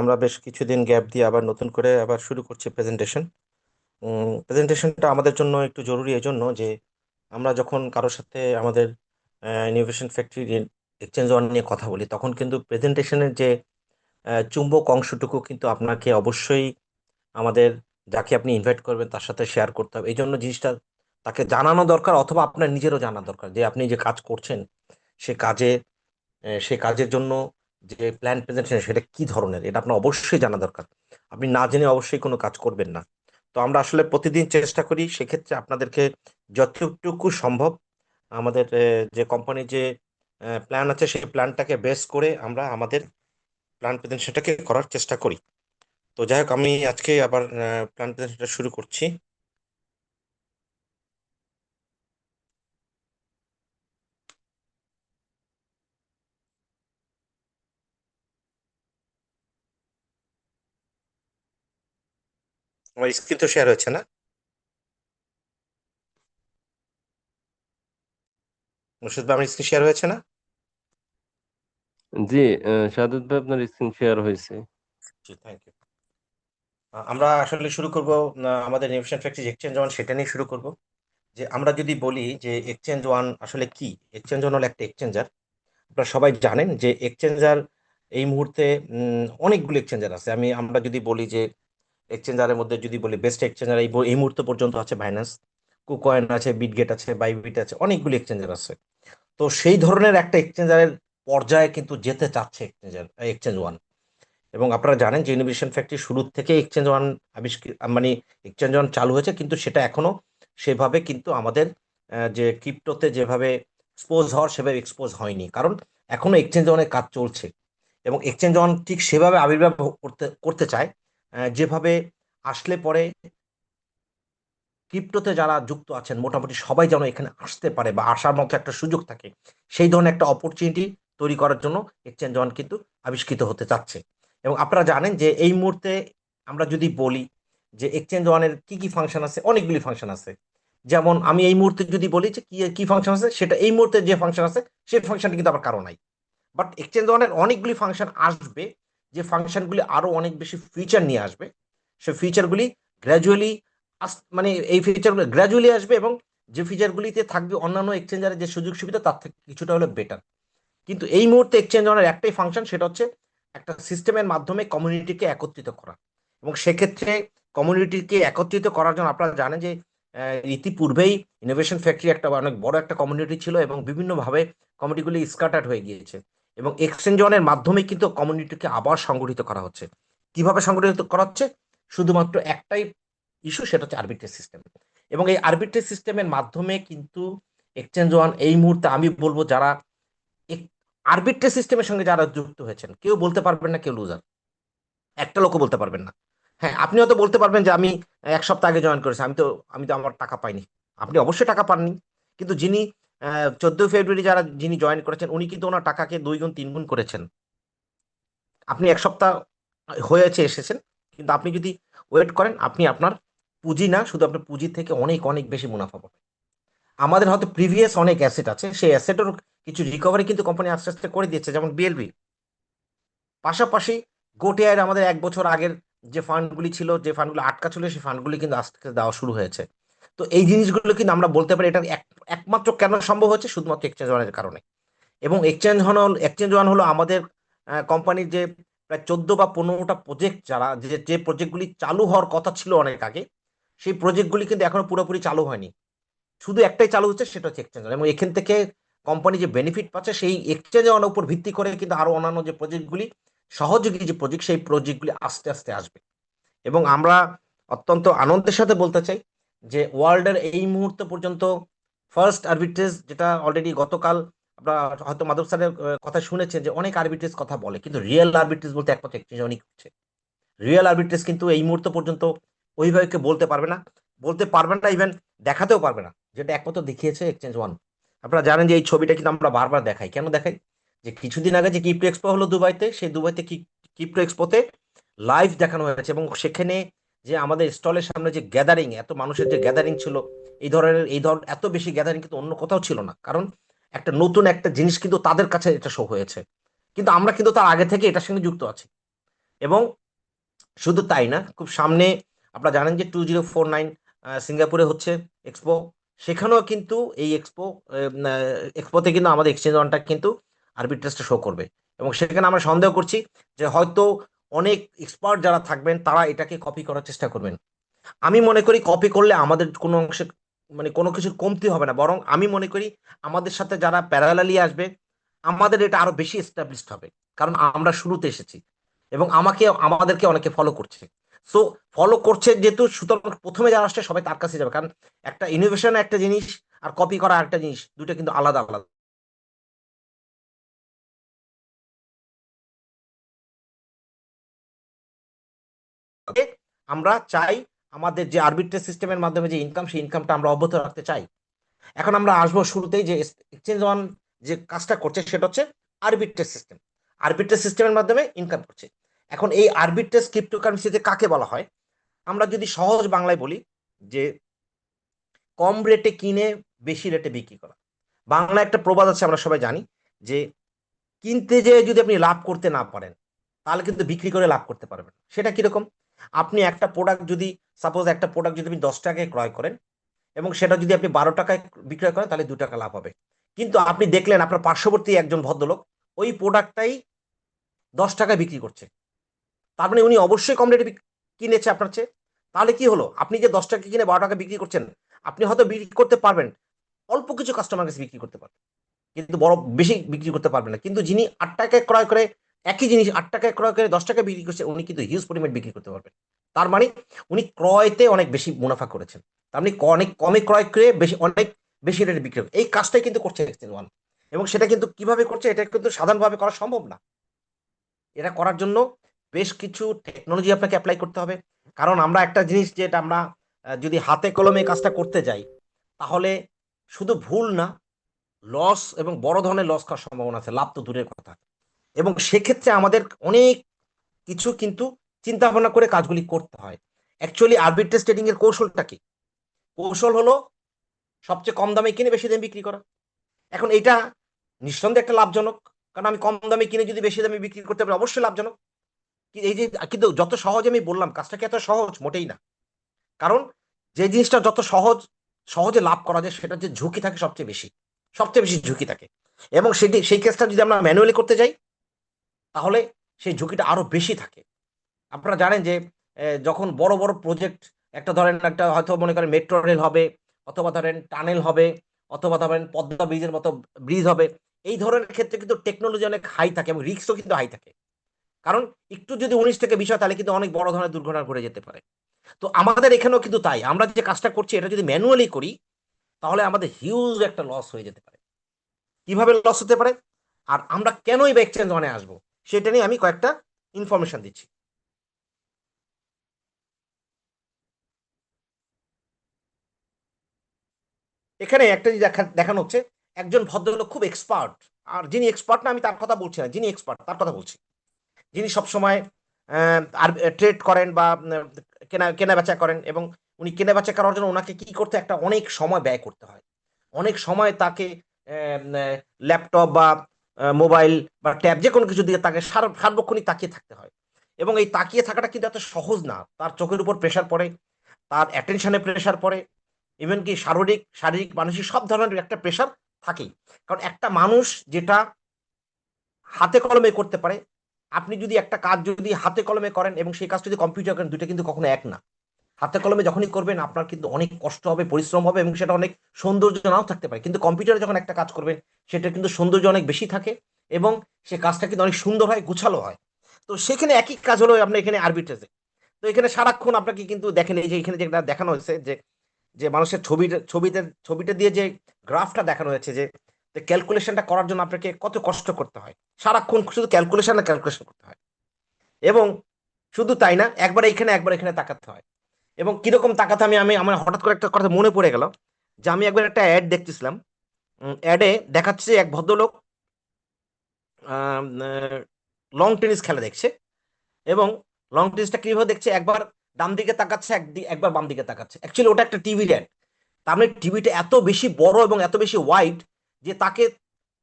আমরা বেশ কিছুদিন গ্যাপ দিয়ে আবার নতুন করে আবার শুরু করছি প্রেজেন্টেশন। প্রেজেন্টেশনটা আমাদের জন্য একটু জরুরি এই জন্য যে আমরা যখন কারোর সাথে আমাদের ইনোভেশন ফ্যাক্টরি এক্সচেঞ্জ ওয়ান নিয়ে কথা বলি, তখন কিন্তু প্রেজেন্টেশনের যে চুম্বক অংশটুকু কিন্তু আপনাকে অবশ্যই আমাদের যাকে আপনি ইনভাইট করবেন তার সাথে শেয়ার করতে হবে। এই জন্য জিনিসটা তাকে জানানো দরকার, অথবা আপনার নিজেরও জানা দরকার যে আপনি যে কাজ করছেন সে কাজে সে কাজের জন্য যে প্ল্যান প্রেজেন্টেশন সেটা কি ধরনের, এটা আপনার অবশ্যই জানা দরকার। আপনি না জেনে অবশ্যই কোনো কাজ করবেন না। তো আমরা আসলে প্রতিদিন চেষ্টা করি সেক্ষেত্রে আপনাদেরকে যতটুকু সম্ভব আমাদের যে কোম্পানির যে প্ল্যান আছে সেই প্ল্যানটাকে বেস করে আমরা আমাদের প্ল্যান প্রেজেন্টেশনটাকে করার চেষ্টা করি। তো যাই হোক, আমি আজকে আবার প্ল্যান প্রেজেন্টেশনটা শুরু করছি। আমার স্ক্রিন তো শেয়ার হয়েছে না? মুর্শিদ ভাই, আমার স্ক্রিন শেয়ার হয়েছে না? জি। সাদত ভাই আপনার স্ক্রিন শেয়ার হয়েছে। জি, থ্যাংক ইউ। আমরা আসলে শুরু করব আমাদের ইনোভেশন ফ্যাক্টরি এক্সচেঞ্জ ওয়ান সেটা নিয়ে শুরু করব। যে আমরা যদি বলি যে এক্সচেঞ্জ ওয়ান আসলে কি, এক্সচেঞ্জ ওয়ান হলো একটা এক্সচেঞ্জার। আপনারা সবাই জানেন যে এক্সচেঞ্জার এই মুহূর্তে অনেকগুলো এক্সচেঞ্জার আছে। আমরা যদি বলি যে এক্সচেঞ্জারের মধ্যে যদি বলি বেস্ট এক্সচেঞ্জার এই মুহূর্ত পর্যন্ত আছে বাইন্যান্স, কুকয়েন আছে, বিটগেট আছে, বাইবিট আছে, অনেকগুলো এক্সচেঞ্জার আছে। তো সেই ধরনের একটা এক্সচেঞ্জারের পর্যায়ে কিন্তু যেতে চাচ্ছে এক্সচেঞ্জ ওয়ান। এবং আপনারা জানেন যে ইনোভেশন ফ্যাক্টরি শুরুর থেকে এক্সচেঞ্জ ওয়ান আবিষ্কৃত, মানে এক্সচেঞ্জ ওয়ান চালু হয়েছে, কিন্তু সেটা এখনো সেভাবে কিন্তু আমাদের যে ক্রিপ্টোতে যেভাবে এক্সপোজ হওয়ার সেভাবে এক্সপোজ হয়নি, কারণ এখনো এক্সচেঞ্জ ওয়ানের কাজ চলছে। এবং এক্সচেঞ্জ ওয়ান ঠিক সেভাবে আবির্ভাব করতে করতে চায় যেভাবে আসলে পরে ক্রিপ্টোতে যারা যুক্ত আছেন মোটামুটি সবাই যেন এখানে আসতে পারে বা আসার মতো একটা সুযোগ থাকে, সেই ধরনের একটা অপরচুনিটি তৈরি করার জন্য এক্সচেঞ্জ ওয়ান কিন্তু আবিষ্কৃত হতে চাচ্ছে। এবং আপনারা জানেন যে এই মুহূর্তে আমরা যদি বলি যে এক্সচেঞ্জ ওয়ানের কি কি ফাংশন আছে, অনেকগুলি ফাংশন আছে। যেমন আমি এই মুহূর্তে যদি বলি যে কি কি ফাংশন আছে, সেটা এই মুহূর্তে যে ফাংশন আছে সেই ফাংশনটা কিন্তু আবার কারো নাই। বাট এক্সচেঞ্জ ওয়ানের অনেকগুলি ফাংশন আসবে, যে ফাংশনগুলি আরো অনেক বেশি ফিচার নিয়ে আসবে। সেই ফিচারগুলি গ্র্যাজুয়ালি মানে এই ফিচারগুলো গ্র্যাজুয়ালি আসবে, এবং যে ফিচারগুলিতে থাকবে অন্যান্য এক্সচেঞ্জারের যে সুযোগ সুবিধা তার থেকে কিছুটা হলে বেটার। কিন্তু এই মুহূর্তে এক্সচেঞ্জ ওয়ানের একটাই ফাংশন, সেটা হচ্ছে একটা সিস্টেমের মাধ্যমে কমিউনিটিকে একত্রিত করা। এবং সেক্ষেত্রে কমিউনিটিকে একত্রিত করার জন্য আপনারা জানেন যে ইতিপূর্বেই ইনোভেশন ফ্যাক্টরি একটা অনেক বড় একটা কমিউনিটি ছিল, এবং বিভিন্নভাবে কমিউনিটিগুলি স্কাটার্ড হয়ে গিয়েছে। এবং এক্সচেঞ্জ ওয়ানের মাধ্যমে কিন্তু কমিউনিটিকে আবার সংগঠিত করা হচ্ছে। কিভাবে সংগঠিত করা হচ্ছে? শুধুমাত্র একটাই ইস্যু, সেটা হচ্ছে আরবিট্রেজ সিস্টেম। এবং এই আরবিট্রেজ সিস্টেমের মাধ্যমে কিন্তু এক্সচেঞ্জ ওয়ান এই মুহূর্তে আমি বলবো যারা আরবিট্রেজ সিস্টেমের সঙ্গে যারা যুক্ত হয়েছেন কেউ বলতে পারবেন না কেউ লুজার, একটা লোকও বলতে পারবেন না। হ্যাঁ, আপনি হয়তো বলতে পারবেন যে আমি 1 সপ্তাহ আগে জয়েন করেছি, আমি তো আমার টাকা পাইনি। আপনি অবশ্যই টাকা পাননি, কিন্তু যিনি 14 ফেব্রুয়ারি যিনি জয়েন করেছেন উনি কিন্তু ওনার টাকাকে 2 গুণ 3 গুণ করেছেন। আপনি 1 সপ্তাহ হয়েছে এসেছেন, কিন্তু আপনি যদি ওয়েট করেন আপনি আপনার পুঁজি না, শুধু আপনার পুঁজি থেকে অনেক অনেক বেশি মুনাফা পাবেন। আমাদের হয়তো প্রিভিয়াস অনেক অ্যাসেট আছে, সেই অ্যাসেটেরও কিছু রিকভারি কিন্তু কোম্পানি আস্তে আস্তে করে দিচ্ছে, যেমন বিএলবি। পাশাপাশি গোটিআইয়ের আমাদের 1 বছর আগের যে ফান্ডগুলি ছিল, যে ফান্ডগুলো আটকা ছিল, সেই ফান্ডগুলি কিন্তু আস্তে আস্তে দেওয়া শুরু হয়েছে। তো এই জিনিসগুলো কিন্তু আমরা বলতে পারি এটা একমাত্র কেন সম্ভব হচ্ছে, শুধুমাত্র এক্সচেঞ্জ ওয়ানের কারণে। এবং এক্সচেঞ্জ ওয়ান হলো আমাদের কোম্পানির যে প্রায় 14 বা 15টা প্রজেক্ট, যারা যে যে প্রজেক্টগুলি চালু হওয়ার কথা ছিল অনেক আগে, সেই প্রজেক্টগুলি কিন্তু এখনো পুরোপুরি চালু হয়নি। শুধু একটাই চালু হচ্ছে, সেটা হচ্ছে এক্সচেঞ্জ। এবং এখান থেকে কোম্পানি যে বেনিফিট পাচ্ছে সেই এক্সচেঞ্জ অন উপর ভিত্তি করে কিন্তু আরো অন্যান্য যে প্রজেক্টগুলি, সহযোগী যে প্রজেক্ট, সেই প্রজেক্টগুলি আস্তে আস্তে আসবে। এবং আমরা অত্যন্ত আনন্দের সাথে বলতে চাই যে ওয়ার্ল্ডের এই মুহূর্ত পর্যন্ত ফার্স্ট আরবিট্রেজ, যেটা অলরেডি গতকাল আপনারা হয়তো মাধব স্যারের কথা শুনেছেন যে অনেক আরবিট্রেজ কথা বলে, কিন্তু রিয়েল আরবিট্রেজ বলতে একমাত্র এক্সচেঞ্জ অনেক হচ্ছে। রিয়েল আরবিট্রেজ কিন্তু এই মুহূর্ত পর্যন্ত ওইভাবে কেউ বলতে পারবে না, ইভেন দেখাতেও পারবে না, যেটা একমাত্র দেখিয়েছে এক্সচেঞ্জ ওয়ান। আপনারা জানেন যে এই ছবিটা কিন্তু আমরা বারবার দেখাই, কেন দেখাই? যে কিছুদিন আগে যে ক্রিপ্টো এক্সপো হলো দুবাইতে, সেই দুবাইতে ক্রিপ্টো এক্সপোতে লাইভ দেখানো হয়েছে, এবং সেখানে যে আমাদের স্টলের সামনে যে গ্যাদারিং, এত মানুষের যে গ্যাদারিং ছিল, এই ধর এত বেশি গ্যাদারিং কিন্তু অন্য কোথাও ছিল না, কারণ একটা নতুন একটা জিনিস কিন্তু তাদের কাছে এটা শো হয়েছে। কিন্তু আমরা কিন্তু তার আগে থেকে এটার সঙ্গে যুক্ত আছি। এবং শুধু তাই না, খুব সামনে আপনারা জানেন যে 2049 সিঙ্গাপুরে হচ্ছে এক্সপো। সেখানেও কিন্তু এই এক্সপোতে কিন্তু আমাদের এক্সচেঞ্জ ওয়ানটা কিন্তু আরবিট্রেজটা শো করবে। এবং সেখানে আমরা সন্দেহ করছি যে হয়তো অনেক এক্সপার্ট যারা থাকবেন তারা এটাকে কপি করার চেষ্টা করবেন। আমি মনে করি কপি করলে আমাদের কোনো অংশে মানে কোনো কিছুর কমতি হবে না, বরং আমি মনে করি আমাদের সাথে যারা প্যারালালি আসবে আমাদের এটা আরো বেশি এস্টাবলিশড হবে, কারণ আমরা শুরুতে এসেছি এবং আমাদেরকে অনেকে ফলো করছে। সো ফলো করছে যেহেতু, সুতরাং প্রথমে যারা আসছে সবাই তার কাছে যাবে, কারণ একটা ইনোভেশন একটা জিনিস আর কপি করা একটা জিনিস, দুটো কিন্তু আলাদা আলাদা। আমরা চাই আমাদের যে আরবিট্রেজ সিস্টেমের মাধ্যমে যে ইনকাম, সেই ইনকামটা আমরা অব্যাহত রাখতে চাই। এখন আমরা আসবো শুরুতেই যে এক্সচেঞ্জ ওয়ান যে কাজটা করছে সেটা হচ্ছে আরবিট্রেজ সিস্টেম। আরবিট্রেজ সিস্টেমের মাধ্যমে ইনকাম করছে। এখন এই আরবিট্রেজ ক্রিপ্টোকারেন্সিতে কাকে বলা হয়? আমরা যদি সহজ বাংলায় বলি যে কম রেটে কিনে বেশি রেটে বিক্রি করা। বাংলা একটা প্রবাদ আছে, আমরা সবাই জানি যে কিনতে যেয়ে যদি আপনি লাভ করতে না পারেন তাহলে কিন্তু বিক্রি করে লাভ করতে পারবেন না। সেটা কিরকম? আপনি একটা প্রোডাক্ট যদি, সাপোজ একটা প্রোডাক্ট যদি আপনি 10 টাকায় ক্রয় করেন এবং সেটা যদি আপনি 12 টাকায় বিক্রয় করেন তাহলে 2 টাকা লাভ হবে। কিন্তু আপনি দেখলেন আপনার পার্শ্ববর্তী একজন ভদ্রলোক ওই প্রোডাক্টটাই 10 টাকায় বিক্রি করছে, তার মানে উনি অবশ্যই কম রেটে কিনেছে আপনার চেয়ে। তাহলে কি হলো? আপনি যে 10 টাকা কিনে 12 টাকা বিক্রি করছেন, আপনি হয়তো বিক্রি করতে পারবেন, অল্প কিছু কাস্টমার কাছে বিক্রি করতে পারবেন, কিন্তু বড় বেশি বিক্রি করতে পারবেন না। কিন্তু যিনি 8 টাকায় ক্রয় করে একই জিনিস 8 টাকায় ক্রয় করে 10 টাকায় বিক্রি করছে, উনি কিন্তু হিউজ পরিমাণ বিক্রি করতে পারবেন। তার মানে উনি ক্রয়তে অনেক বেশি মুনাফা করেছেন। তার মানে অনেক কমে ক্রয় করে বেশি অনেক বেশি রেটে বিক্রি হবে। এই কাজটাই কিন্তু করছে এক্সচেঞ্জ ওয়ান। এবং সেটা কিন্তু কিভাবে করছে, এটা কিন্তু সাধারণভাবে করা সম্ভব না। এটা করার জন্য বেশ কিছু টেকনোলজি আপনাকে অ্যাপ্লাই করতে হবে। কারণ আমরা একটা জিনিস, যেটা আমরা যদি হাতে কলমে এই কাজটা করতে যাই তাহলে শুধু ভুল না, লস এবং বড় ধরনের লস খাওয়ার সম্ভাবনা আছে, লাভ তো দূরের কথা। এবং সেক্ষেত্রে আমাদের অনেক কিছু কিন্তু চিন্তা ভাবনা করে কাজগুলি করতে হয়। অ্যাকচুয়ালি আরবিট্রেজ ট্রেডিং এর কৌশলটা কি? কৌশল হলো সবচেয়ে কম দামে কিনে বেশি দামে বিক্রি করা। এখন এটা নিঃসন্দেহে একটা লাভজনক, কারণ আমি কম দামে কিনে যদি বেশি দামে বিক্রি করতে পারি অবশ্যই লাভজনক। এই যে, কিন্তু যত সহজ আমি বললাম, কাজটা কি এত সহজ? মোটেই না। কারণ যে জিনিসটা যত সহজে লাভ করা যায় সেটার যে ঝুঁকি থাকে সবচেয়ে বেশি ঝুঁকি থাকে। এবং সেই কেসটা যদি আমরা ম্যানুয়ালি করতে যাই তাহলে সেই ঝুঁকিটা আরো বেশি থাকে। আপনারা জানেন যে যখন বড় বড় প্রজেক্ট, একটা ধরেন একটা হয়তো মনে করেন মেট্রো রেল হবে, অথবা ধরেন টানেল হবে, অথবা ধরেন পদ্মা ব্রিজের মতো ব্রিজ হবে, এই ধরনের ক্ষেত্রে কিন্তু টেকনোলজি অনেক হাই থাকে এবং রিস্কও কিন্তু হাই থাকে। কারণ একটু যদি 19 থেকে 20 হয় তাহলে কিন্তু অনেক বড় ধরনের দুর্ঘটনা ঘটে যেতে পারে। তো আমাদের এখানেও কিন্তু তাই, আমরা যে কাজটা করছি এটা যদি ম্যানুয়ালি করি তাহলে আমাদের হিউজ একটা লস হয়ে যেতে পারে। কিভাবে লস হতে পারে আর আমরা কেনই বা এক্সচেঞ্জ ওয়ানে আসবো, সেটা নিয়ে আমি কয়েকটা ইনফরমেশন দিচ্ছি। এখানে একটা জিনিস দেখানো হচ্ছে, একজন ভদ্রলোক খুব এক্সপার্ট। আর যিনি এক্সপার্ট না, আমি তার কথা বলছি না, যিনি এক্সপার্ট তার কথা বলছি। যিনি সবসময় আর ট্রেড করেন বা কেনা কেনা বেচা করেন, এবং উনি কেনা বেচা করার জন্য ওনাকে কি করতে, একটা অনেক সময় ব্যয় করতে হয়। অনেক সময় তাকে ল্যাপটপ বা মোবাইল বা ট্যাব যে কোনো কিছু দিয়ে তাকে সার্বক্ষণিক তাকিয়ে থাকতে হয়। এবং এই তাকিয়ে থাকাটা কিন্তু এত সহজ না, তার চোখের উপর প্রেশার পড়ে, তার অ্যাটেনশনে প্রেশার পড়ে, ইভেন কি শারীরিক মানসিক সব ধরনের একটা প্রেশার থাকেই। কারণ একটা মানুষ যেটা হাতে কলমে করতে পারে, আপনি যদি একটা কাজ যদি হাতে কলমে করেন এবং সেই কাজ যদি কম্পিউটার করেন, দুইটা কিন্তু কখনো এক না। হাতে কলমে যখনই করবেন আপনার কিন্তু অনেক কষ্ট হবে, পরিশ্রম হবে এবং সেটা অনেক সৌন্দর্য নাও থাকতে পারে। কিন্তু কম্পিউটারে যখন একটা কাজ করবেন সেটা কিন্তু সৌন্দর্য অনেক বেশি থাকে এবং সে কাজটা কিন্তু অনেক সুন্দর হয়, গুছালো হয়। তো সেখানে একই কাজ হলো আপনার এখানে আরবিট্রেজে। তো এখানে সারাক্ষণ আপনাকে কিন্তু দেখেন, এই যে এখানে যেটা দেখানো হয়েছে যে যে মানুষের ছবিটা দিয়ে যে গ্রাফটা দেখানো হয়েছে, যে ক্যালকুলেশনটা করার জন্য আপনাকে কত কষ্ট করতে হয়, সারাক্ষণ শুধু ক্যালকুলেশন করতে হয়। এবং শুধু তাই না, একবার এখানে তাকাতে হয়। এবং কিরকম তাকাতে, আমি আমি আমার হঠাৎ করে একটা কথা মনে পড়ে গেল, যে আমি একবার একটা অ্যাড দেখতেছিলাম। অ্যাডে দেখাচ্ছে এক ভদ্রলোক লং টেনিস খেলা দেখছে। এবং লং টেনিসটা কিভাবে দেখছে, একবার ডান দিকে তাকাচ্ছে, একবার বাম দিকে তাকাচ্ছে। অ্যাকচুয়ালি ওটা একটা টিভি অ্যাড। তার মানে টিভিটা এত বেশি বড় এবং এত বেশি ওয়াইড যে তাকে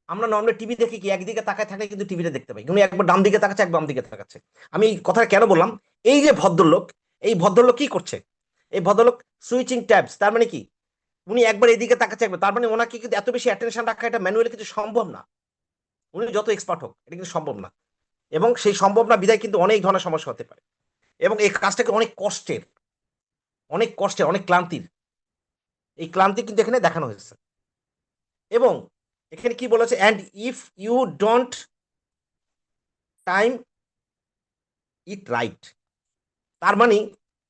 আমরা নর্মালি টিভি দেখি কি একদিকে তাকায় থাকলে কিন্তু টিভিটা দেখতে পাই, উনি একবার ডান দিকে তাকাচ্ছে, এক বাম দিকে তাকাচ্ছে। আমি এই কথা কেন বললাম, এই যে ভদ্রলোক, এই ভদ্রলোক কি করছে, এই ভদ্রলোক সুইচিং ট্যাবস, তার মানে কি উনি একবার এইদিকে তাকাচ্ছে একবার, তার মানে ওনাকে কিন্তু এত বেশি অ্যাটেনশন রাখা এটা ম্যানুয়ালি কিন্তু সম্ভব না, উনি যত এক্সপার্ট হোক এটা কিন্তু সম্ভব না। এবং সেই সম্ভব না বিধায় কিন্তু অনেক ধরনের সমস্যা হতে পারে, এবং এই কাজটাকে অনেক কষ্টের, অনেক কষ্টের, অনেক ক্লান্তির, এই ক্লান্তি কিন্তু এখানে দেখানো হয়েছে। এবং এখানে কি বলেছে, and if you don't time it right, তার মানে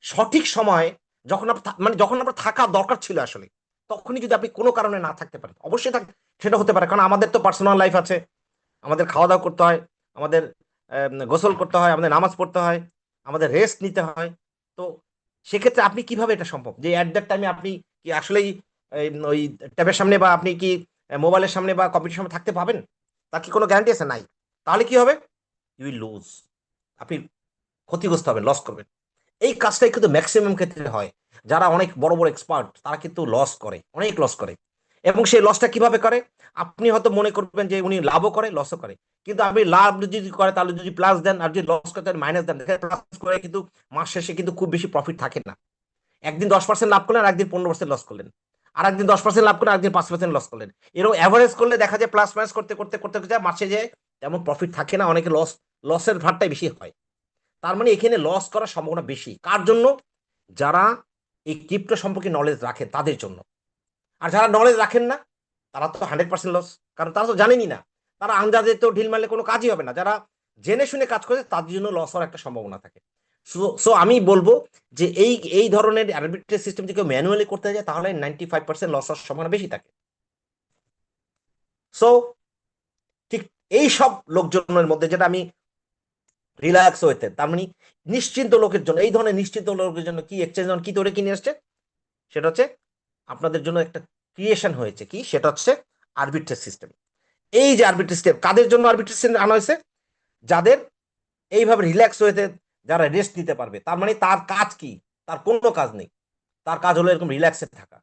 সঠিক সময় যখন মানে যখন আপনার থাকা দরকার ছিল আসলে, তখনই যদি আপনি কোনো কারণে না থাকতে পারেন, অবশ্যই সেটা হতে পারে, কারণ আমাদের তো পার্সোনাল লাইফ আছে, আমাদের খাওয়া দাওয়া করতে হয়, আমাদের গোসল করতে হয়, আমাদের নামাজ পড়তে হয়, আমাদের রেস্ট নিতে হয়। তো সেক্ষেত্রে আপনি কিভাবে এটা সম্ভব যে অ্যাট দ্যাট টাইমে আপনি কি আসলেই ওই ট্যাবের সামনে বা আপনি কি মোবাইলের সামনে বা কম্পিউটার সামনে থাকতে পাবেন? তার কি কোনো গ্যারান্টি আছে? নাই। তাহলে কি হবে? ইউ উইল লুজ, আপনি ক্ষতিগ্রস্ত হবেন, লস করবেন। এই কাজটাই কিন্তু ম্যাক্সিমাম ক্ষেত্রে হয়, যারা অনেক বড় বড় এক্সপার্ট তারা কিন্তু লস করে, অনেক লস করে। এবং সেই লসটা কিভাবে করে, আপনি হয়তো মনে করবেন যে উনি লাভও করে লসও করে, কিন্তু আপনি লাভ যদি করে তাহলে যদি প্লাস দেন, আর যদি লস করে তাহলে মাইনাস দেন, প্লাস করে কিন্তু মাস শেষে কিন্তু খুব বেশি প্রফিট থাকে না। একদিন 10% লাভ করলেন, আর একদিন 15% লস করলেন, আর একদিন 10% লাভ করলেন, একদিন 5% লস করলেন। এরকম অ্যাভারেজ করলে দেখা যায় প্লাস মাইনাস করতে করতে করতে করতে মাসে যে তেমন প্রফিট থাকে না, অনেকে লসের ভারটাই বেশি হয়। তার মানে এখানে লস করার সম্ভাবনা বেশি কার জন্য? যারা এই ক্রিপ্টো সম্পর্কে নলেজ রাখেন তাদের জন্য। আর যারা নলেজ রাখেন না তারা তো 100% লস, কারণ তারা তো জানেনই না, তারা আন্দাজে তো ঢিল মারলে কোনো কাজই হবে না। যারা জেনে শুনে কাজ করে তাদের জন্য লস হওয়ার একটা সম্ভাবনা থাকে। সো আমি বলবো যে এই ধরনের আরবিট্রেজ সিস্টেম যদি কেউ ম্যানুয়ালি করতে যায় তাহলে 95% লস হওয়ার সম্ভাবনা বেশি থাকে। সো ঠিক এই সব লোকজনের মধ্যে যেটা আমি রিল্যাক্স হইতে, তার মানে নিশ্চিন্ত লোকের জন্য, এই ধরনের নিশ্চিন্ত লোকের জন্য কি এক্সচেঞ্জ কি তৈরি কিনে আসছে, সেটা হচ্ছে আপনাদের জন্য একটা ক্রিয়েশন হয়েছে, কি সেটা হচ্ছে আরবিট্রেজ সিস্টেম। এই যে আরবিট্রেজ সিস্টেম কাদের জন্য আরবিট্রেজ সিস্টেম আনা হয়েছে? যাদের এইভাবে রিল্যাক্স হইতে, যারা রেস্ট নিতে পারবে, তার মানে তার কাজ কি, তার কোনো কাজ নেই, তার কাজ হলো এরকম রিল্যাক্সে থাকা,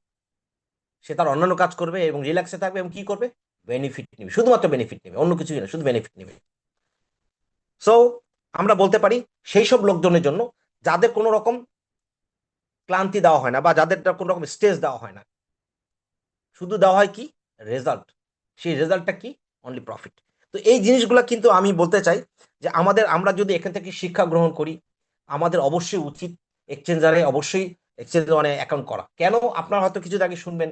সে তার অন্যান্য কাজ করবে এবং রিল্যাক্সে থাকবে এবং কি করবে, বেনিফিট নেবে, শুধুমাত্র বেনিফিট নেবে, অন্য কিছুই না, শুধু বেনিফিট নেবে। সো আমরা বলতে পারি সেই সব লোকজনের জন্য যাদের কোনো রকম ক্লান্তি দেওয়া হয় না বা যাদের কোনো রকম স্ট্রেস দেওয়া হয় না, শুধু দেওয়া হয় কি রেজাল্ট, সেই রেজাল্টটা কি অনলি প্রফিট। তো এই জিনিসগুলো কিন্তু আমি বলতে চাই যে আমরা যদি এখান থেকে শিক্ষা গ্রহণ করি, আমাদের অবশ্যই উচিত এক্সচেঞ্জারে অবশ্যই এক্সচেঞ্জ মানে অ্যাকাউন্ট করা। কেন? আপনারা হয়তো কিছু আগে শুনবেন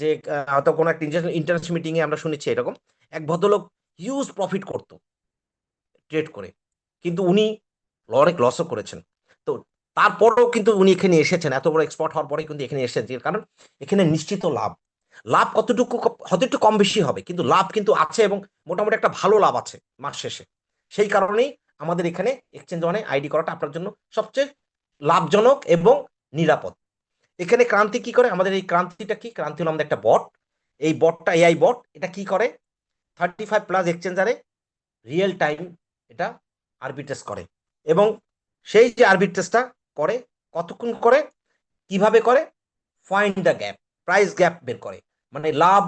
যে হয়তো কোনো একটা ইন্টারন্যাশনাল মিটিং এ আমরা শুনেছি এরকম এক ভদ্রলোক হিউজ প্রফিট করতো ট্রেড করে, কিন্তু উনি অনেক লসও করেছেন। তো তারপরেও কিন্তু উনি এখানে এসেছেন, এত বড় এক্সপার্ট হওয়ার পরে কিন্তু এখানে এসেছেন, কারণ এখানে নিশ্চিত লাভ। লাভ কতটুকু হয়তো একটু কম বেশি হবে, কিন্তু লাভ কিন্তু আছে, এবং মোটামুটি একটা ভালো লাভ আছে মাস শেষে। সেই কারণেই আমাদের এখানে এক্সচেঞ্জ ওয়ানে আইডি করাটা আপনার জন্য সবচেয়ে লাভজনক এবং নিরাপদ। এখানে ক্রান্তি কি করে, আমাদের এই ক্রান্তিটা কি, ক্রান্তি হলো আমাদের একটা বট। এই বটটা এআই বট, এটা কি করে 35+ এক্সচেঞ্জারে রিয়েল টাইম এটা আরবিট্রেজ করে। এবং সেই যে আরবিট্রেজটা করে কতক্ষণ করে, কিভাবে করে, find the gap, price gap বের করে, মানে লাভ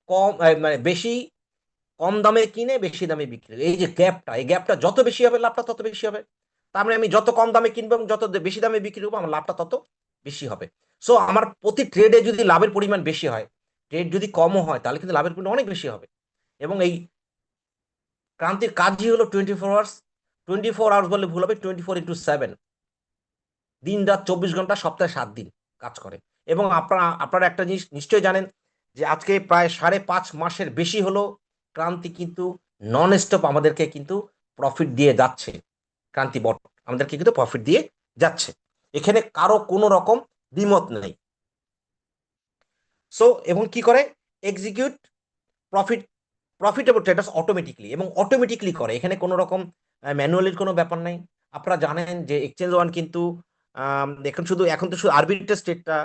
কম মানে বেশি, কম দামে কিনে বেশি দামে বিক্রি, এই যে গ্যাপটা, এই গ্যাপটা যত বেশি হবে লাভটা তত বেশি হবে। তার মানে আমি যত কম দামে কিনবো এবং যত বেশি দামে বিক্রি করবো আমার লাভটা তত বেশি হবে। সো আমার প্রতি ট্রেডে যদি লাভের পরিমাণ বেশি হয়, ট্রেড যদি কমও হয় তাহলে কিন্তু লাভের পরিমাণ অনেক বেশি হবে। এবং এই ক্রান্তির কাজই হলো 24 আওয়ার্স, 24 আওয়ার্স বললে ভুল হবে, 24x7, দিন রাত 24 ঘন্টা, সপ্তাহে 7 দিন কাজ করে। এবং আপনারা একটা জিনিস নিশ্চয়ই জানেন যে আজকে প্রায় 5.5 মাসের বেশি হলো ক্রান্তি কিন্তু নন স্টপ আমাদেরকে কিন্তু প্রফিট দিয়ে যাচ্ছে। ক্রান্তি বট আমাদেরকে কিন্তু প্রফিট দিয়ে যাচ্ছে, এখানে কারো কোনো রকম দ্বিমত নেই। সো এবং কি করে, execute profit, profitable traders automatically, এবং অটোমেটিকলি করে, এখানে কোনো রকম ম্যানুয়ালির কোনো ব্যাপার নাই। আপনারা জানেন যে এক্সচেঞ্জ ওয়ান কিন্তু এখন তো শুধু আরবিট্রেজ ট্রেডটা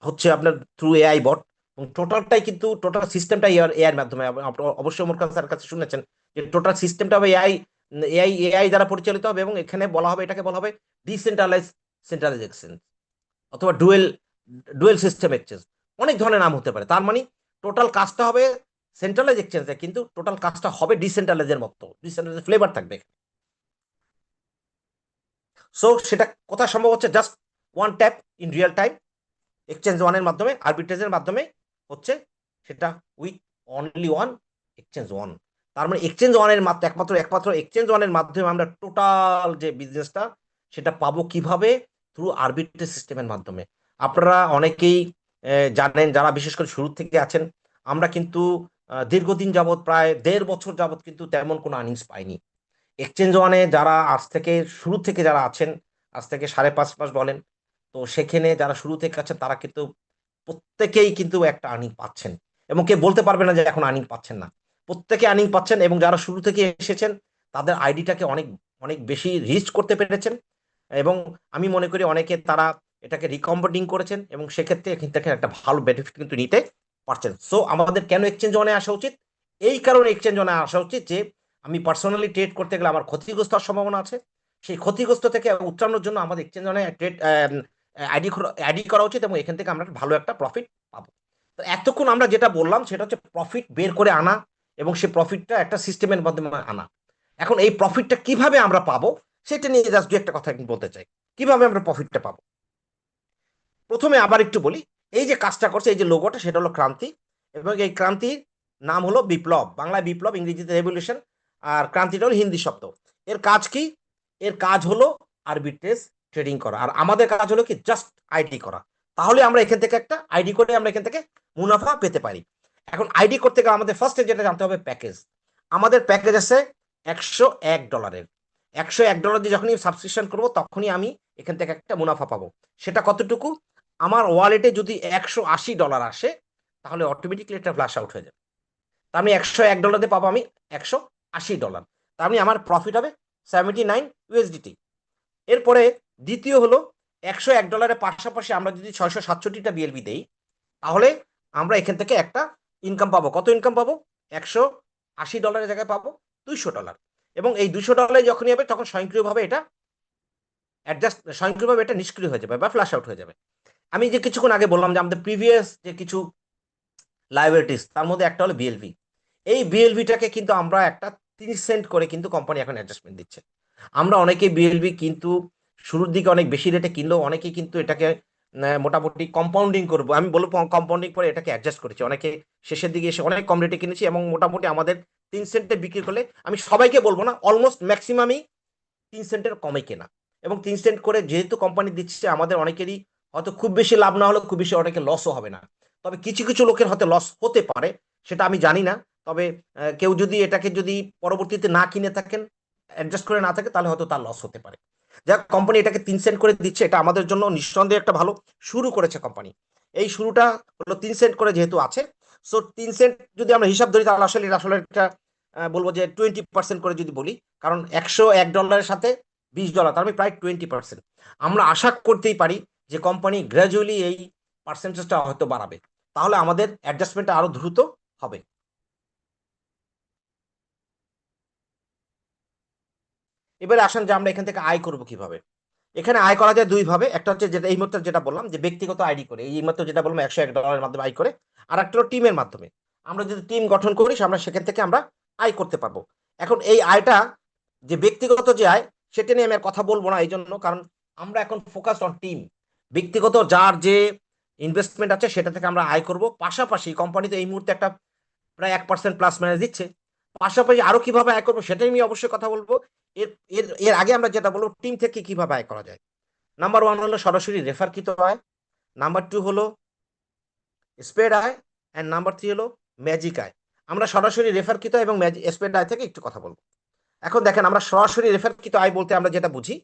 হচ্ছে আপনার থ্রু এআই বট, এবং টোটালটাই কিন্তু টোটাল সিস্টেমটা এআই এর মাধ্যমে। আপনারা অবশ্যই ওমর খান স্যারের কাছে শুনেছেন যে টোটাল সিস্টেমটা হবে এআই, এআই দ্বারা পরিচালিত হবে, এবং এখানে বলা হবে, এটাকে বলা হবে ডিসেন্ট্রালাইজ সেন্ট্রালাইজ এক্সচেঞ্জ অথবা ডুয়েল ডুয়েল সিস্টেম এক্সচেঞ্জ, অনেক ধরনের নাম হতে পারে। তার মানে টোটাল কাজটা হবে সেন্ট্রালাইজ এক্সচেঞ্জ, কিন্তু টোটাল কাজটা হবে ডিসেন্ট্রালাইজের মতো, ডিসেন্ট্রালাইজ ফ্লেভার থাকবে। সো সেটা কোথায় সম্ভব হচ্ছে? Just one tap in real time exchange ওয়ানের মাধ্যমে, আরবিট্রেজের মাধ্যমে হচ্ছে সেটা with only one exchange one. তার মানে এক্সচেঞ্জ ওয়ানের মাত্র একমাত্র এক্সচেঞ্জ ওয়ানের মাধ্যমে আমরা টোটাল যে বিজনেসটা সেটা পাবো কিভাবে? থ্রু আরবিট্রেজ সিস্টেমের মাধ্যমে। আপনারা অনেকেই জানেন, যারা বিশেষ করে শুরু থেকে আছেন, আমরা কিন্তু দীর্ঘদিন যাবৎ প্রায় 1.5 বছর যাবৎ কিন্তু তেমন কোনো আর্নিংস পাইনি। এক্সচেঞ্জ ওয়ানে যারা আজ থেকে শুরু থেকে যারা আছেন, আজ থেকে 5.5 মাস বলেন, তো সেখানে যারা শুরু থেকে আছেন তারা কিন্তু প্রত্যেকেই কিন্তু একটা আর্নিং পাচ্ছেন, এবং কে বলতে পারবে না যে এখন আর্নিং পাচ্ছেন না। প্রত্যেকে আর্নিং পাচ্ছেন, এবং যারা শুরু থেকে এসেছেন তাদের আইডিটাকে অনেক অনেক বেশি রিচ করতে পেরেছেন, এবং আমি মনে করি অনেকে তারা এটাকে রিকম্বাউন্ডিং করেছেন, এবং সেক্ষেত্রে এখান থেকে একটা ভালো বেনিফিট কিন্তু নিতে পারছেন। সো আমাদের কেন এক্সচেঞ্জ ওয়ানে আসা উচিত? এই কারণে এক্সচেঞ্জ ওয়ানে আসা উচিত যে আমি পার্সোনালি ট্রেড করতে গেলে আমার ক্ষতিগ্রস্ত হওয়ার সম্ভাবনা আছে। সেই ক্ষতিগ্রস্ত থেকে উত্তরণের জন্য আমাদের এক্সচেঞ্জ ওয়ানে ট্রেড আইডি আইডি করা উচিত, এবং এখান থেকে আমরা ভালো একটা প্রফিট পাবো। তো এতক্ষণ আমরা যেটা বললাম সেটা হচ্ছে প্রফিট বের করে আনা, এবং সেই প্রফিটটা একটা সিস্টেমের মাধ্যমে আনা। এখন এই প্রফিটটা কিভাবে আমরা পাবো সেটা নিয়ে জাস্ট দু একটা কথা বলতে চাই। কিভাবে আমরা প্রফিটটা পাবো? প্রথমে আবার একটু বলি, এই যে কাজটা করছে, এই যে লোগোটা, সেটা হলো ক্রান্তি, এবং এই ক্রান্তির নাম হলো বিপ্লব, বাংলায় বিপ্লব, ইংরেজিতে রেভলিউশন, আর ক্রান্তিটা হলো হিন্দি শব্দ। এর কাজ কি? এর কাজ হলো আরবিট্রেজ ট্রেডিং করা, আর আমাদের কাজ হলো কি? জাস্ট আইডি করা। তাহলে আমরা এখান থেকে একটা আইডি করে আমরা এখান থেকে মুনাফা পেতে পারি। এখন আইডি করতে গেলে আমাদের ফার্স্টে যেটা জানতে হবে প্যাকেজ। আমাদের প্যাকেজ আছে $101। $101 দিয়ে যখনই সাবস্ক্রিপশন করবো তখনই আমি এখান থেকে একটা মুনাফা পাবো। সেটা কতটুকু? আমার ওয়ালেটে যদি $180 আসে, তাহলে অটোমেটিকলি এটা ফ্ল্যাশ আউট হয়ে যাবে। তার মানে $101 দিয়ে পাবো আমি $180। তার মানে আমার প্রফিট হবে 79 USDT। এরপরে দ্বিতীয় হলো, $101 পাশাপাশি আমরা যদি 667টা বিএলবি দেই, তাহলে আমরা এখান থেকে একটা ইনকাম পাবো। কত ইনকাম পাবো? $180 জায়গায় পাবো $200। এবং এই $200 যখনই হবে তখন স্বয়ংক্রিয়ভাবে এটা স্বয়ংক্রিয়ভাবে এটা নিষ্ক্রিয় হয়ে যাবে বা ফ্ল্যাশ আউট হয়ে যাবে। আমি যে কিছুক্ষণ আগে বললাম যে আমাদের প্রিভিয়াস যে কিছু লাইবিলিটিস, তার মধ্যে একটা হলো বিএলভি। এই বিএলভিটাকে কিন্তু আমরা একটা 30 সেন্ট করে কিন্তু কোম্পানি এখন অ্যাডজাস্টমেন্ট দিচ্ছে। আমরা অনেকেই বিএলভি কিন্তু শুরুর দিকে অনেক বেশি রেটে কিনলেও অনেকেই কিন্তু এটাকে মোটামুটি কম্পাউন্ডিং করবো, আমি বলবো কম্পাউন্ডিং করে এটাকে অ্যাডজাস্ট করেছি। অনেকে শেষের দিকে এসে অনেক কম রেটে কিনেছি, এবং মোটামুটি আমাদের 3 সেন্টে বিক্রি করলে, আমি সবাইকে বলবো না, অলমোস্ট ম্যাক্সিমামই 3 সেন্টের কমে কেনা। এবং 3 সেন্ট করে যেহেতু কোম্পানি দিচ্ছে, আমাদের অনেকেরই হয়তো খুব বেশি লাভ না হলেও খুব বেশি অনেকে লসও হবে না। তবে কিছু কিছু লোকের হয়তো লস হতে পারে, সেটা আমি জানি না। তবে কেউ যদি এটাকে যদি পরবর্তীতে না কিনে থাকেন, অ্যাডজাস্ট করে না থাকে, তাহলে হয়তো তার লস হতে পারে। যাক, কোম্পানি এটাকে 3 সেন্ট করে দিচ্ছে, এটা আমাদের জন্য নিঃসন্দেহে একটা ভালো শুরু করেছে কোম্পানি। এই শুরুটা হলো 3 সেন্ট করে যেহেতু আছে। সো 3 সেন্ট যদি আমরা হিসাব ধরি, তাহলে আসলে আসলে একটা বলবো যে 20% করে যদি বলি, কারণ $101 সাথে $20, তার মানে প্রায় 20%। আমরা আশা করতেই পারি যে কোম্পানি গ্র্যাজুয়ালি এই পার্সেন্টেজটা হয়তো বাড়াবে, তাহলে আমাদের অ্যাডজাস্টমেন্টটা আরো দ্রুত হবে। এবারে আসেন যে আমরা এখান থেকে আয় করব কিভাবে। এখানে আয় করা যায় দুই ভাবে। একটা হচ্ছে যেটা এই মাত্র যেটা বললাম যে ব্যক্তিগত আইডি করে, এই মাত্র যেটা বললাম $101 মাধ্যমে আয় করে। আর একটা হলো টিমের মাধ্যমে। আমরা যদি টিম গঠন করি, আমরা সেখান থেকে আমরা আয় করতে পারবো। এখন এই আয়টা, যে ব্যক্তিগত যে আয়, সেটা নিয়ে আমি আর কথা বলবো না, এই জন্য কারণ আমরা এখন ফোকাস অন টিম। ব্যক্তিগত যার যে ইনভেস্টমেন্ট আছে সেটা থেকে আমরা আয় করব, পাশাপাশি কোম্পানিতে এই মুহূর্তে একটা প্রায় 1% প্লাস মাইনাস দিচ্ছে। পাশাপাশি আরো কিভাবে আয় করবো সেটাই আমি অবশ্যই কথা বলবো। এর এর এর আগে আমরা যেটা বলবো টিম থেকে কিভাবে আয় করা যায়। নাম্বার ওয়ান হলো সরাসরি রেফারকৃত আয়। নাম্বার টু হলো স্পেড আয়। অ্যান্ড নাম্বার থ্রি হলো ম্যাজিক আয়। আমরা সরাসরি রেফারকৃত এবং স্পেড আয় থেকে একটু কথা বলবো। এখন দেখেন, আমরা সরাসরি রেফারকৃত আয় বলতে আমরা যেটা বুঝি,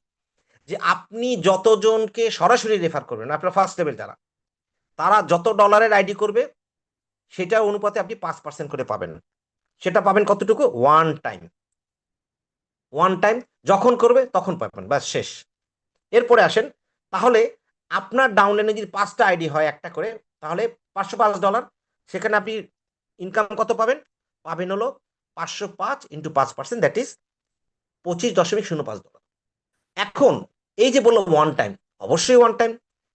যে আপনি যতজনকে সরাসরি রেফার করবেন, আপনার ফার্স্ট লেভেল যারা, তারা যত ডলারের আইডি করবে, সেটা অনুপাতে আপনি 5% করে পাবেন। সেটা পাবেন কতটুকু? One time. ওয়ান টাইম যখন করবে তখন পাবেন, ব্যাস শেষ। এরপরে আসেন, তাহলে আপনার ডাউনলাইনে যদি 5টা আইডি হয় একটা করে, তাহলে $505। সেখানে আপনি ইনকাম কত পাবেন? পাবেন হলো 505 ইন্টু 5%, দ্যাট ইজ $25.05। এখন এই যে বললো ওয়ান টাইম, অবশ্যই ওয়ান টাইম,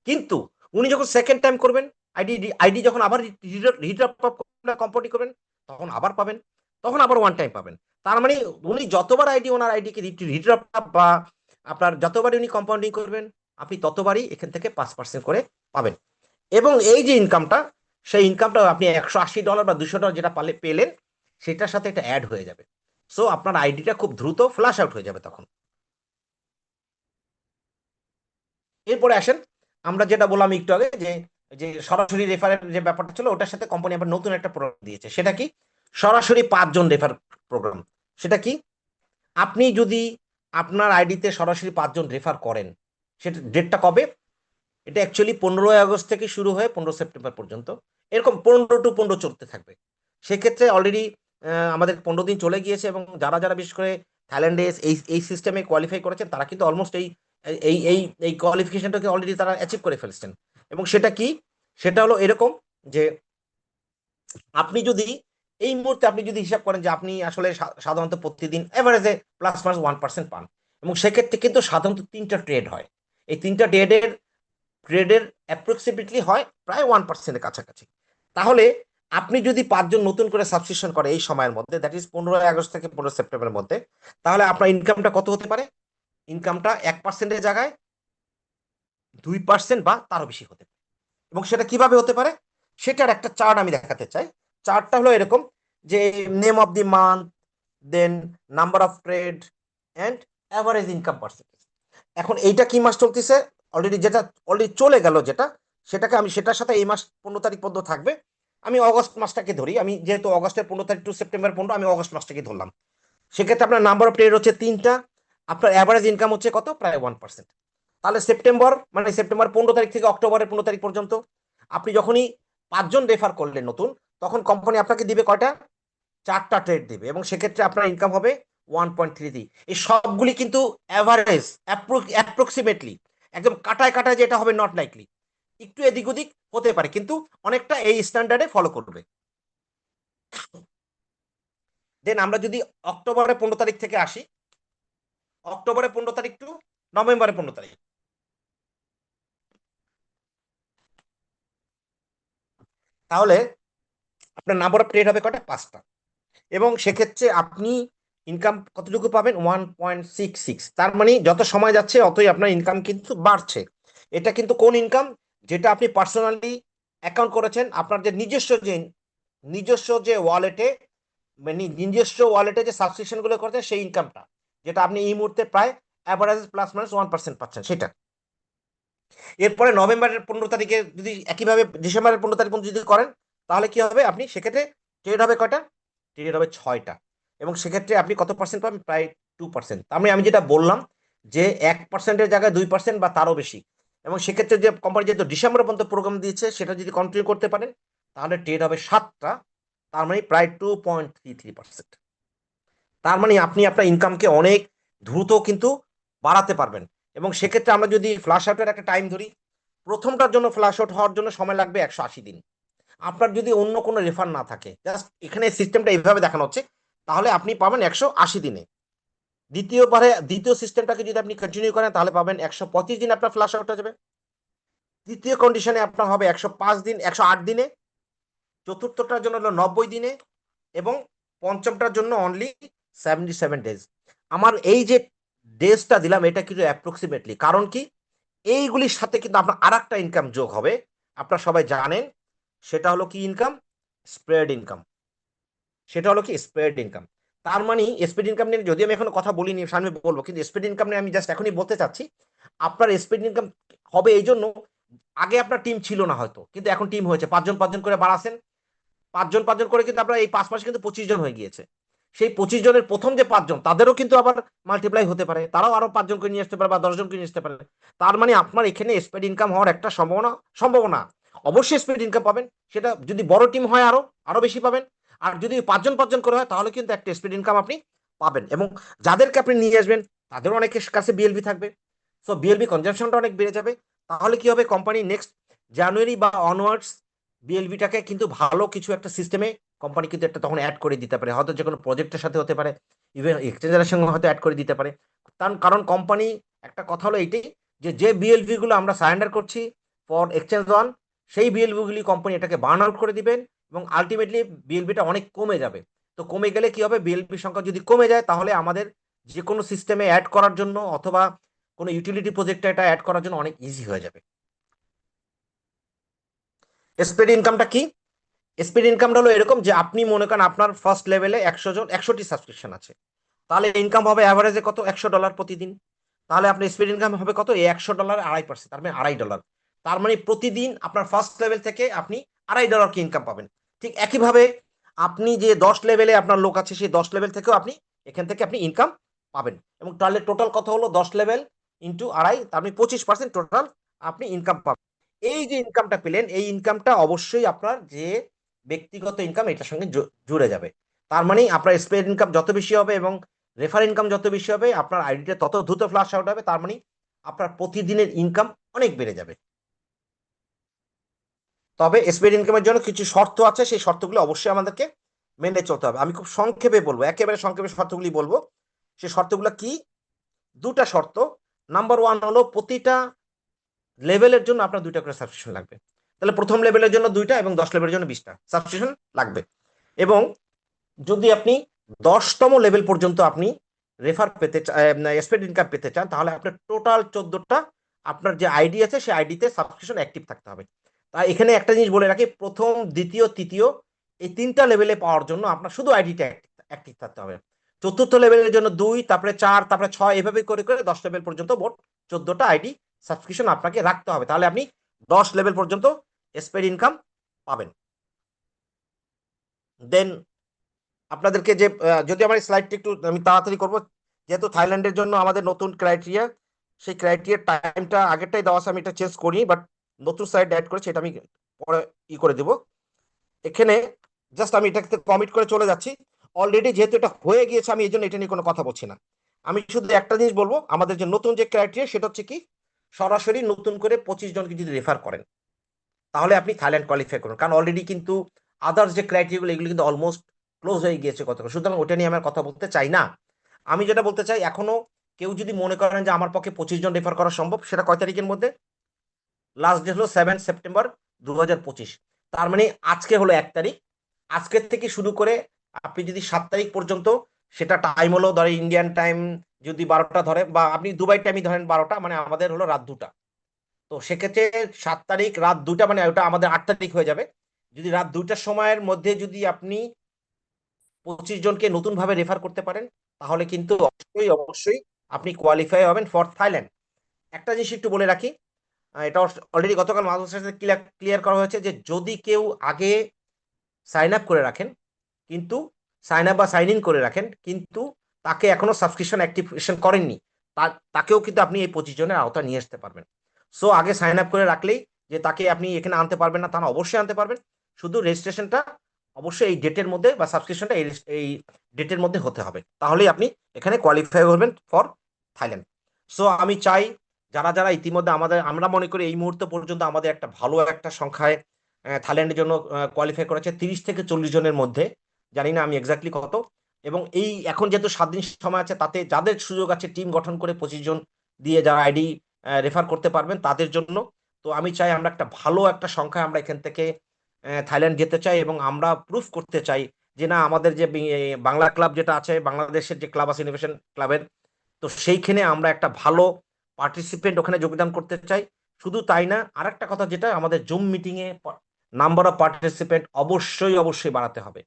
কিন্তু উনি যখন সেকেন্ড টাইম করবেন, আইডি আইডি যখন আবার রিড কোম্পানি করবেন, তখন আবার পাবেন, তখন আবার ওয়ান টাইম পাবেন। তার মানে উনি যতবার ওনার আইডিকে রিড্রপ বা আপনার যতবারই উনি কম্পাউন্ডিং করবেন, আপনি ততবারই এখান থেকে 5% করে পাবেন। এবং এই যে ইনকামটা, সেই ইনকামটা আপনি $180 বা $200 যেটা পেলেন, সেটার সাথে এটা অ্যাড হয়ে যাবে। সো আপনার আইডিটা খুব দ্রুত ফ্ল্যাশ আউট হয়ে যাবে তখন। এরপরে আসেন, আমরা যেটা বললাম একটু আগে, যে যে সরাসরি রেফারের যে ব্যাপারটা ছিল, ওটার সাথে কোম্পানি আবার নতুন একটা প্রোগ্রাম দিয়েছে। সেটা কি? সরাসরি 5 জন রেফার প্রোগ্রাম। সেটা কি? আপনি যদি আপনার আইডিতে সরাসরি 5 জন রেফার করেন, সেটা ডেটটা কবে? এটা অ্যাকচুয়ালি 15ই আগস্ট থেকে শুরু হয়ে 15 সেপ্টেম্বর পর্যন্ত, এরকম 15 to 15 চলতে থাকবে। সেক্ষেত্রে অলরেডি আমাদের 15 দিন চলে গিয়েছে, এবং যারা যারা বিশেষ করে থাইল্যান্ডে এই এই সিস্টেমে কোয়ালিফাই করেছেন, তারা কিন্তু অলমোস্ট এই এই এই কোয়ালিফিকেশনটাকে অলরেডি তারা অ্যাচিভ করে ফেলছেন। এবং সেটা কি? সেটা হলো এরকম যে আপনি যদি এই মুহূর্তে আপনি যদি হিসাব করেন যে আপনি আসলে সাধারণত প্রতিদিন এভারেজে প্লাস মাইনাস 1% পান, এবং সেক্ষেত্রে কিন্তু সাধারণত 3টা ট্রেড হয়। এই 3টা ট্রেডের অ্যাপ্রক্সিমেটলি হয় প্রায় 1%-এর কাছাকাছি। তাহলে আপনি যদি 5 জন নতুন করে সাবস্ক্রিপশন করে এই সময়ের মধ্যে, দ্যাট ইজ 15ই আগস্ট থেকে 15 সেপ্টেম্বরের মধ্যে, তাহলে আপনার ইনকামটা কত হতে পারে? ইনকামটা 1%-এর জায়গায় 2% বা তারও বেশি হতে পারে। এবং সেটা কিভাবে হতে পারে, সেটার একটা চার্ট আমি দেখাতে চাই। চার্টটা হলো এরকম, যে name of the month, then number of trade, and average income percentage. এখন এইটা কি মাস চলতেছে? অলরেডি যেটা অলরেডি চলে গেল, যেটা সেটাকে আমি সেটার সাথে এই মাস 15 তারিখ পর্যন্ত থাকবে। আমি অগস্ট মাসটাকে ধরি, আমি যেহেতু অগস্টের 15 তারিখ টু সেপ্টেম্বর 15, আমি অগস্ট মাসটাকে ধরলাম। সেক্ষেত্রে আপনার নাম্বার অফ ট্রেড হচ্ছে 3টা, আপনার অ্যাভারেজ ইনকাম হচ্ছে কত? প্রায় 1%। তাহলে সেপ্টেম্বর, মানে সেপ্টেম্বর 15 তারিখ থেকে অক্টোবরের 15 তারিখ পর্যন্ত আপনি যখনই 5 জন রেফার করলেন নতুন, তখন কোম্পানি আপনাকে দিবে কয়টা? 4টা ট্রেড দিবে, এবং সেক্ষেত্রে আপনার ইনকাম হবে 1.33। এই সবগুলি কিন্তু অ্যাভারেজ, অ্যাপ্রক্সিমেটলি, একদম কাটায় কাটায় যেটা হবে নট লাইকলি, একটু এদিক ওদিক হতে পারে, কিন্তু অনেকটা এই স্ট্যান্ডার্ডে ফলো করবে। দেন আমরা যদি অক্টোবরের 15 তারিখ থেকে আসি, অক্টোবরের 15 তারিখ টু নভেম্বরের 15 তারিখ, তাহলে আপনার নাম্বার অফ ট্রেড হবে কয়টা? 5টা। এবং সেক্ষেত্রে আপনি ইনকাম কতটুকু পাবেন? 1.66। তার মানে যত সময় যাচ্ছে অতই আপনার ইনকাম কিন্তু বাড়ছে। এটা কিন্তু কোন ইনকাম? যেটা আপনি পার্সোনালি অ্যাকাউন্ট করেছেন, আপনার যে নিজস্ব যে ওয়ালেটে, মানে নিজস্ব ওয়ালেটে যে সাবস্ক্রিপশন গুলো করেছেন, সেই ইনকামটা, যেটা আপনি এই মুহূর্তে প্রায় অ্যাভারেজ প্লাস মাইনাস 1% পাচ্ছেন, সেটা। এরপরে নভেম্বরের 15 তারিখে যদি একইভাবে ডিসেম্বরের 15 তারিখ পর্যন্ত যদি করেন, তাহলে কি হবে? আপনি সেক্ষেত্রে ট্রেড হবে কয়টা? ট্রেড হবে 6টা। এবং সেক্ষেত্রে আপনি কত পার্সেন্ট পাবেন? প্রায় 2%। আমি যেটা বললাম, যে 1%-এর জায়গায় 2% বা তারও বেশি। এবং সেক্ষেত্রে যে কোম্পানি যেহেতু ডিসেম্বর পর্যন্ত প্রোগ্রাম দিয়েছে, সেটা যদি কন্টিনিউ করতে পারেন, তাহলে ট্রেড হবে 7টা। তার মানে প্রায় 2.33%। তার মানে আপনি আপনার ইনকামকে অনেক দ্রুত কিন্তু বাড়াতে পারবেন। এবং সেক্ষেত্রে আমরা যদি ফ্ল্যাশ আউটের একটা টাইম ধরি, প্রথমটার জন্য ফ্ল্যাশ আউট হওয়ার জন্য সময় লাগবে 180 দিন। আপনার যদি অন্য কোনো রেফার না থাকে, জাস্ট এখানে সিস্টেমটা এইভাবে দেখানো হচ্ছে, তাহলে আপনি পাবেন 180 দিনে। দ্বিতীয় সিস্টেমটাকে যদি আপনি কন্টিনিউ করেন, তাহলে পাবেন 125 দিন আপনার ফ্ল্যাশ আউট হয়ে যাবে। তৃতীয় কন্ডিশনে আপনার হবে 105 দিন, 108 দিনে। চতুর্থটার জন্য হলো 90 দিনে। এবং পঞ্চমটার জন্য অনলি 77 ডেজ। আমার এই যে ডেজটা দিলাম, এটা কিন্তু অ্যাপ্রক্সিমেটলি, কারণ কি, এইগুলির সাথে কিন্তু আপনার আর একটা ইনকাম যোগ হবে, আপনারা সবাই জানেন। সেটা হলো কি ইনকাম? Spread income. সেটা হলো কি স্প্রেড ইনকাম। তার মানে স্প্রেড ইনকাম নিয়ে যদি আমি এখনো কথা বলিনি, সামনে বলবো, কিন্তু স্প্রেড ইনকাম নিয়ে আমি জাস্ট এখনই বলতে চাচ্ছি। আপনার স্প্রেড ইনকাম হবে এই জন্য, আগে আপনার টিম ছিল না হয়তো, কিন্তু এখন টিম হয়েছে, 5 জন 5 জন করে বাড়াছেন। 5 জন 5 জন করে কিন্তু আপনার এই 5 মাসে কিন্তু 25 জন হয়ে গিয়েছে। সেই 25 জনের প্রথম যে 5 জন, তাদেরও কিন্তু আবার মাল্টিপ্লাই হতে পারে, তারাও আরো 5 জন করে নিয়ে আসতে পারে বা 10 জন করে নিয়ে আসতে পারে। তার মানে আপনার এখানে স্প্রেড ইনকাম হওয়ার একটা সম্ভাবনা অবশ্যই স্প্রেড ইনকাম পাবেন। সেটা যদি বড় টিম হয়, আরো আরো বেশি পাবেন। আর যদি 5 জন 5 জন করে হয়, তাহলে কিন্তু একটা স্প্রেড ইনকাম আপনি পাবেন। এবং যাদেরকে আপনি নিয়ে আসবেন, তাদেরও অনেকের কাছে বিএলবি থাকবে। সো বিএলবি কনজাম্পশনটা অনেক বেড়ে যাবে। তাহলে কি হবে? কোম্পানি নেক্সট জানুয়ারি বা অনওয়ার্ডস বিএলবিটাকে কিন্তু ভালো কিছু একটা সিস্টেমে কোম্পানি কিন্তু একটা তখন অ্যাড করে দিতে পারে, হয়তো যে কোনো প্রজেক্টের সাথে হতে পারে, ইভেন এক্সচেঞ্জারের সঙ্গে হয়তো অ্যাড করে দিতে পারে। কারণ কোম্পানি, একটা কথা হলো এইটাই, যে বিএলভি গুলো আমরা সারেন্ডার করছি ফর এক্সচেঞ্জ অন, সেই বিএলভি গুলি কোম্পানি এটাকে বার্ন আউট করে দিবেন, এবং আলটিমেটলি বিএলবিটা অনেক কমে যাবে। তো কমে গেলে কি হবে, বিএলবি সংখ্যা যদি কমে যায় তাহলে আমাদের যে কোনো সিস্টেমে অ্যাড করার জন্য অথবা কোনো ইউটিলিটি প্রজেক্টে এটা অ্যাড করার জন্য অনেক ইজি হয়ে যাবে। স্প্রেড ইনকামটা কি? স্পিড ইনকামটা হলো এরকম যে আপনি মনে করেন আপনার ফার্স্ট লেভেলে 100টি সাবস্ক্রিপশন আছে, তাহলে ইনকাম হবে অ্যাভারেজে কত, $100 প্রতিদিন। তাহলে আপনার স্পিড ইনকাম হবে কত, এই $100 2.5%, তার মানে $2.5। তার মানে প্রতিদিন আপনার ফার্স্ট লেভেল থেকে আপনি $2.5 কি ইনকাম পাবেন। ঠিক একইভাবে আপনি যে 10 লেভেলে আপনার লোক আছে সেই 10 লেভেল থেকেও আপনি এখান থেকে আপনি ইনকাম পাবেন। এবং তাহলে টোটাল কত হলো, 10 লেভেল ইন্টু আড়াই, তার মানে 25% টোটাল আপনি ইনকাম পাবেন। এই যে ইনকামটা পেলেন, এই ইনকামটা অবশ্যই আপনার যে ব্যক্তিগত ইনকাম এটার সঙ্গে জুড়ে যাবে। তার মানে আপনার স্প্রেড ইনকাম যত বেশি হবে এবং রেফার ইনকাম যত বেশি হবে আপনার আইডিটা তত দ্রুত ফ্লাশ আউট হবে। তার মানে আপনার প্রতিদিনের ইনকাম অনেক বেড়ে যাবে। তবে স্প্রেড ইনকামের জন্য কিছু শর্ত আছে, সেই শর্তগুলো অবশ্যই আমাদেরকে মেনে চলতে হবে। আমি খুব সংক্ষেপে বলবো, একেবারে সংক্ষেপে শর্তগুলি বলবো। সেই শর্তগুলো কি? দুটা শর্ত। নাম্বার ওয়ান হলো প্রতিটা লেভেলের জন্য আপনার 2টা করে সাবস্ক্রিপশন লাগবে। তাহলে প্রথম লেভেলের জন্য 2টা এবং 10 লেভেলের জন্য 20টা সাবস্ক্রিপশন লাগবে। এবং যদি আপনি 10তম লেভেল পর্যন্ত আপনি রেফার পেতে স্প্রেড ইনকাম পেতে চান, তাহলে আপনার টোটাল 14টা আপনার যে আইডি আছে সেই আইডিতে সাবস্ক্রিপশন অ্যাক্টিভ থাকতে হবে। তাই এখানে একটা জিনিস বলে রাখি, প্রথম, দ্বিতীয়, তৃতীয় এই 3টা লেভেলে পাওয়ার জন্য আপনার শুধু আইডিটা অ্যাক্টিভ থাকতে হবে। চতুর্থ লেভেলের জন্য 2, তারপরে 4, তারপরে 6, এভাবে করে করে 10 লেভেল পর্যন্ত মোট 14টা আইডি সাবস্ক্রিপশন আপনাকে রাখতে হবে। তাহলে আপনি 10 লেভেল পর্যন্ত স্প্রেড ইনকাম পাবেন। দেন আপনাদেরকে যে যদি আমার স্লাইডটা একটু আমি তাড়াতাড়ি করব, যেহেতু থাইল্যান্ডের জন্য আমাদের নতুন ক্রাইটেরিয়া, সেই ক্রাইটেরিয়ার টাইমটা আগেরটাই দেওয়া আছে, আমি এটা চেঞ্জ করি, বাট নতুন স্লাইড অ্যাড করেছি, এটা আমি পরে করে দেব। এখানে জাস্ট আমি এটাকে কমিট করে চলে যাচ্ছি। অলরেডি যেহেতু এটা হয়ে গিয়েছে আমি এই জন্য এটা নিয়ে কোনো কথা বলছি না। আমি শুধু একটা জিনিস বলবো, আমাদের যে নতুন যে ক্রাইটেরিয়া সেটা হচ্ছে কি, সরাসরি নতুন করে 25 জনকে যদি রেফার করেন তাহলে আপনি থাইল্যান্ড কোয়ালিফাই করুন। কারণ অলরেডি কিন্তু আদার্স যে ক্রাইটেরিয়াগুলো এগুলো কিন্তু অলমোস্ট ক্লোজ হয়ে গিয়েছে কত, সুতরাং ওটা নিয়ে আমার কথা বলতে চাই না। আমি যেটা বলতে চাই, এখনো কেউ যদি মনে করেন যে আমার পক্ষে 25 জন রেফার করা সম্ভব, সেটা কয় তারিখের মধ্যে, লাস্ট ডেট হলো 7 সেপ্টেম্বর 2025। তার মানে আজকে হলো 1 তারিখ, আজকের থেকে শুরু করে আপনি যদি 7 তারিখ পর্যন্ত, সেটা টাইম হলো ধরে ইন্ডিয়ান টাইম যদি 12টা ধরে, বা আপনি দুবাই টাইমই ধরেন 12টা, মানে আমাদের হলো রাত 2টা। তো সেক্ষেত্রে 7 তারিখ রাত 2টা, মানে ওটা আমাদের 8 তারিখ হয়ে যাবে। যদি রাত 2টার সময়ের মধ্যে যদি আপনি 25 জনকে নতুন ভাবে রেফার করতে পারেন, তাহলে কিন্তু অবশ্যই অবশ্যই আপনি কোয়ালিফাই হবেন ফর থাইল্যান্ড। একটা জিনিস একটু বলে রাখি, এটা অলরেডি গতকাল মাহমুদ সাথে ক্লিয়ার করা হয়েছে যে যদি কেউ আগে সাইন আপ করে রাখেন, কিন্তু সাইন আপ বা সাইন ইন করে রাখেন, কিন্তু তাকে এখনো সাবস্ক্রিপশন অ্যাক্টিভেশন করেননি, তাকেও কিন্তু আপনি এই 25 জনের আওতা নিয়ে আসতে পারবেন। সো আগে সাইন আপ করে রাখলেই যে তাকে আপনি এখানে আনতে পারবেন না তা না, অবশ্যই আনতে পারবেন। শুধু রেজিস্ট্রেশনটা অবশ্যই এই ডেটের মধ্যে বা সাবস্ক্রিপশনটা এই ডেটের মধ্যে হতে হবে, তাহলেই আপনি এখানে কোয়ালিফাই হবেন ফর থাইল্যান্ড। সো আমি চাই যারা যারা ইতিমধ্যে আমরা মনে করি এই মুহূর্ত পর্যন্ত আমাদের একটা ভালো একটা সংখ্যায় থাইল্যান্ডের জন্য কোয়ালিফাই করেছে 30 থেকে 40 জনের মধ্যে, জানি না আমি এক্স্যাক্টলি কত। এবং এই এখন যেহেতু 7 দিন সময় আছে, তাতে যাদের সুযোগ আছে টিম গঠন করে 25 জন দিয়ে যারা আইডি রেফার করতে পারবেন তাদের জন্য। তো আমি চাই আমরা একটা ভালো একটা সংখ্যায় আমরা এখান থেকে থাইল্যান্ড যেতে চাই, এবং আমরা প্রুফ করতে চাই যে না, আমাদের যে বাংলা ক্লাব যেটা আছে, বাংলাদেশের যে ক্লাব আছে ইনোভেশন ক্লাবের, তো সেইখানে আমরা একটা ভালো পার্টিসিপেন্ট ওখানে যোগদান করতে চাই। শুধু তাই না, আরেকটা কথা, যেটা আমাদের zoom meeting A number of participant অবশ্যই অবশ্যই বাড়াতে হবে।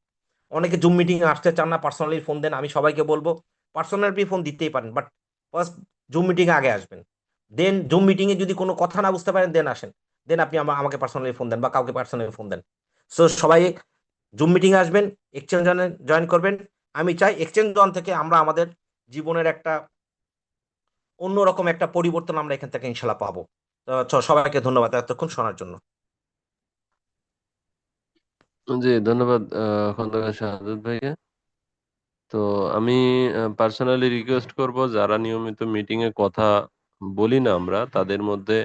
অনেকে জুম মিটিং এ আসতে চান না, পার্সোনালি ফোন দেন, আমি সবাইকে বলবো পার্সোনালি ফোন দিতেই পারেন, বাট ফার্স্ট জুম মিটিং এ আগে আসবেন। দেন জুম মিটিং এ যদি কোনো কথা না বুঝতে পারেন দেন আসেন, দেন আপনি আমাকে পার্সোনালি ফোন দেন বা কাউকে পার্সোনালি ফোন দেন। সো সবাই জুম মিটিং এ আসবেন, এক্সচেঞ্জ জয়েন করবেন। আমি চাই এক্সচেঞ্জ জন থেকে আমরা আমাদের জীবনের একটা অন্যরকম একটা পরিবর্তন আমরা এখান থেকে ইনশাল্লাহ পাবো। তো সবাইকে ধন্যবাদ এতক্ষণ শোনার জন্য। জি, ধন্যবাদ খন্দকার শাহাদত ভাইকে। তো আমি পার্সোনালি রিকোয়েস্ট করব, যারা নিয়মিত মিটিং এ কথা বলি না আমরা, তাদের মধ্যে